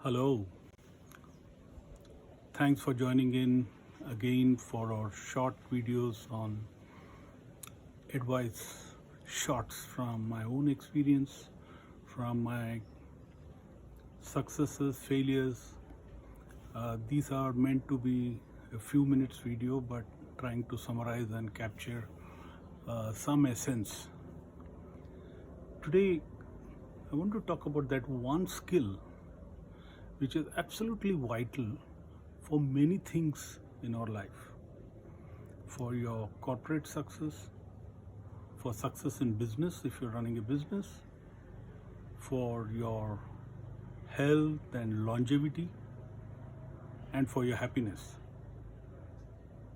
Hello, thanks for joining in again for our short videos on advice shots from my own experience, from my successes, failures. These are meant to be a few minutes video, but trying to summarize and capture some essence. Today, I want to talk about that one skill which is absolutely vital for many things in our life, for your corporate success, for success in business if you're running a business, for your health and longevity, and for your happiness.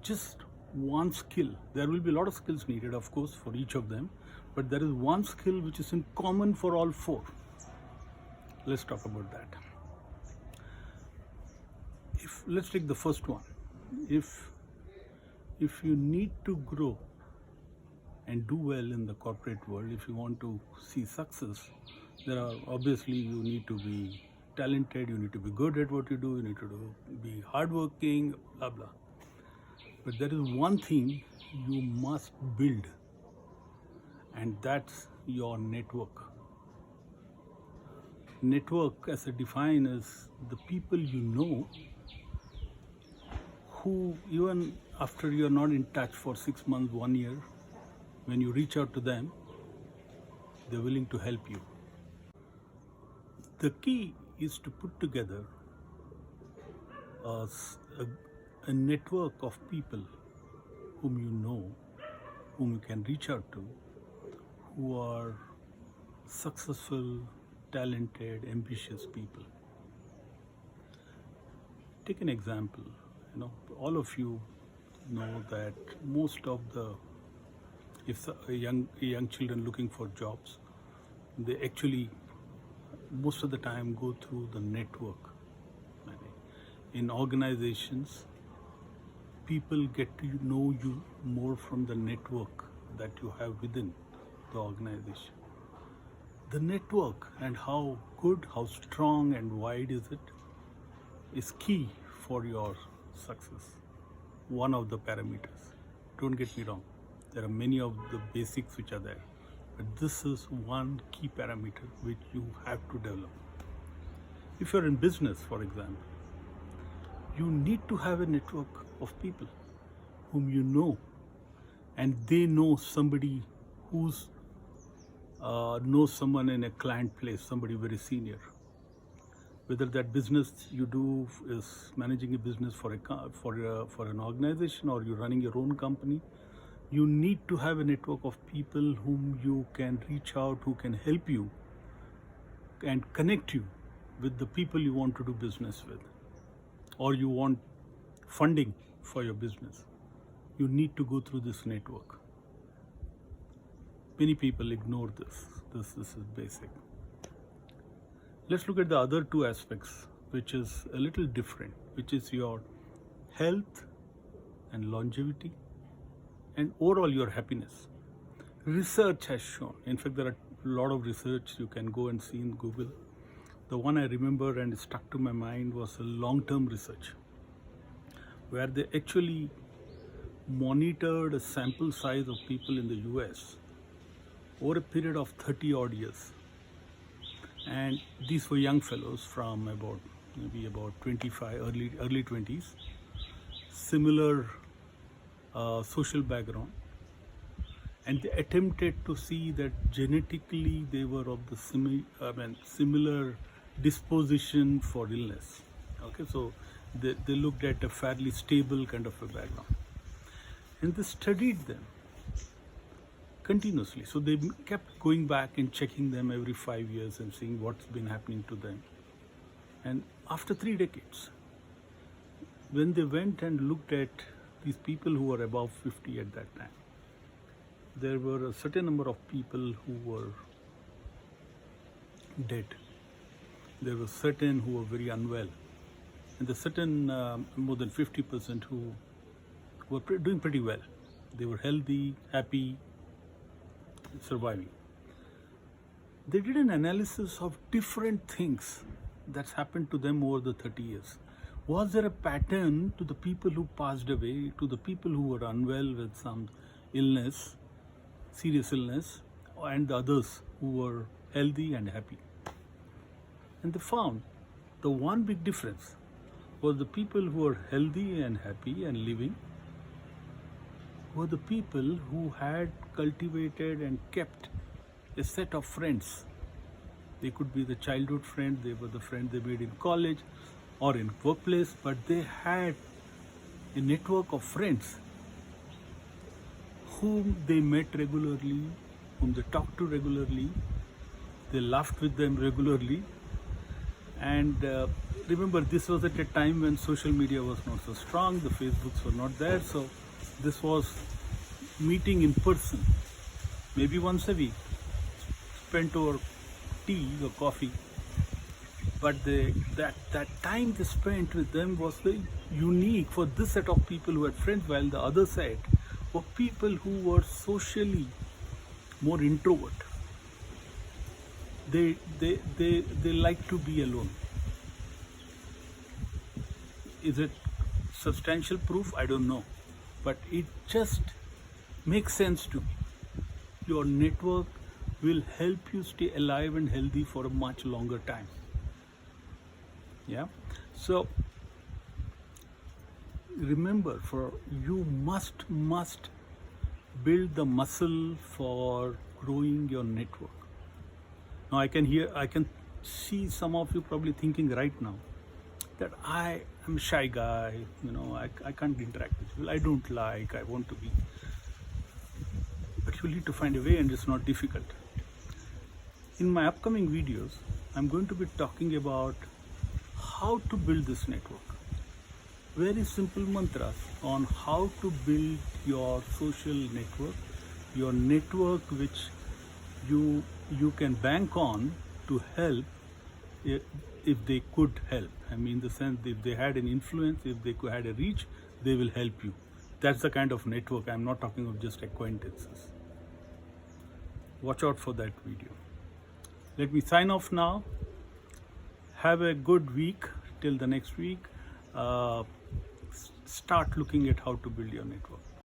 Just one skill. There will be a lot of skills needed, of course, for each of them, but there is one skill which is in common for all four. Let's talk about that. Let's take the first one. If you need to grow and do well in the corporate world, if you want to see success, there are obviously you need to be talented, you need to be good at what you do, you need to be hardworking, blah blah. But there is one thing you must build, and that's your network. Network, as I define, is the people you know who, even after you're not in touch for 6 months, 1 year, when you reach out to them, they're willing to help you. The key is to put together a network of people whom you know, whom you can reach out to, who are successful, talented, ambitious people. Take an example. All of you know that most of the young children looking for jobs, they actually most of the time go through the network. In organizations, people get to know you more from the network that you have within the organization. The network and how good, how strong and wide is it is key for your success. One of the parameters. Don't get me wrong. There are many of the basics which are there. But this is one key parameter which you have to develop. If you're in business, for example, you need to have a network of people whom you know, and they know somebody who's knows someone in a client place, somebody very senior. Whether that business you do is managing a business for an organization, or you're running your own company, you need to have a network of people whom you can reach out, who can help you and connect you with the people you want to do business with, or you want funding for your business. You need to go through this network. Many people ignore this. This is basic. Let's look at the other two aspects, which is a little different, which is your health and longevity, and overall your happiness. Research has shown, in fact, there are a lot of research you can go and see in Google. The one I remember and stuck to my mind was a long-term research, where they actually monitored a sample size of people in the US over a period of 30 odd years. And these were young fellows from about 25, early 20s, similar social background, and they attempted to see that genetically they were of the similar disposition for illness. Okay, so they looked at a fairly stable kind of a background, and they studied them continuously. So they kept going back and checking them every 5 years and seeing what's been happening to them. And after 3 decades, when they went and looked at these people who were above 50 at that time, there were a certain number of people who were dead. There were certain who were very unwell, and the certain more than 50% who were doing pretty well. They were healthy, happy, surviving. They did an analysis of different things that's happened to them over the 30 years. Was there a pattern to the people who passed away, to the people who were unwell with some illness, serious illness, and the others who were healthy and happy? And they found the one big difference was the people who were healthy and happy and living were the people who had cultivated and kept a set of friends. They could be the childhood friend, they were the friend they made in college or in workplace, but they had a network of friends whom they met regularly, whom they talked to regularly, they laughed with them regularly. And remember, this was at a time when social media was not so strong, the Facebooks were not there, so this was meeting in person, maybe once a week, spent over tea or coffee. But that time they spent with them was very unique for this set of people who had friends, while the other side were people who were socially more introvert. They like to be alone. Is it substantial proof? I don't know. But it just makes sense to me. Your network will help you stay alive and healthy for a much longer time. Yeah. So remember, you must build the muscle for growing your network. Now I can see some of you probably thinking right now that I am a shy guy, I can't interact with people, I don't like, I want to be. But you need to find a way, and it's not difficult. In my upcoming videos, I'm going to be talking about how to build this network. Very simple mantras on how to build your social network, your network which you can bank on to help if they could help. I mean, in the sense, if they had an influence, if they had a reach, they will help you. That's the kind of network. I'm not talking of just acquaintances. Watch out for that video. Let me sign off now. Have a good week till the next week. Start looking at how to build your network.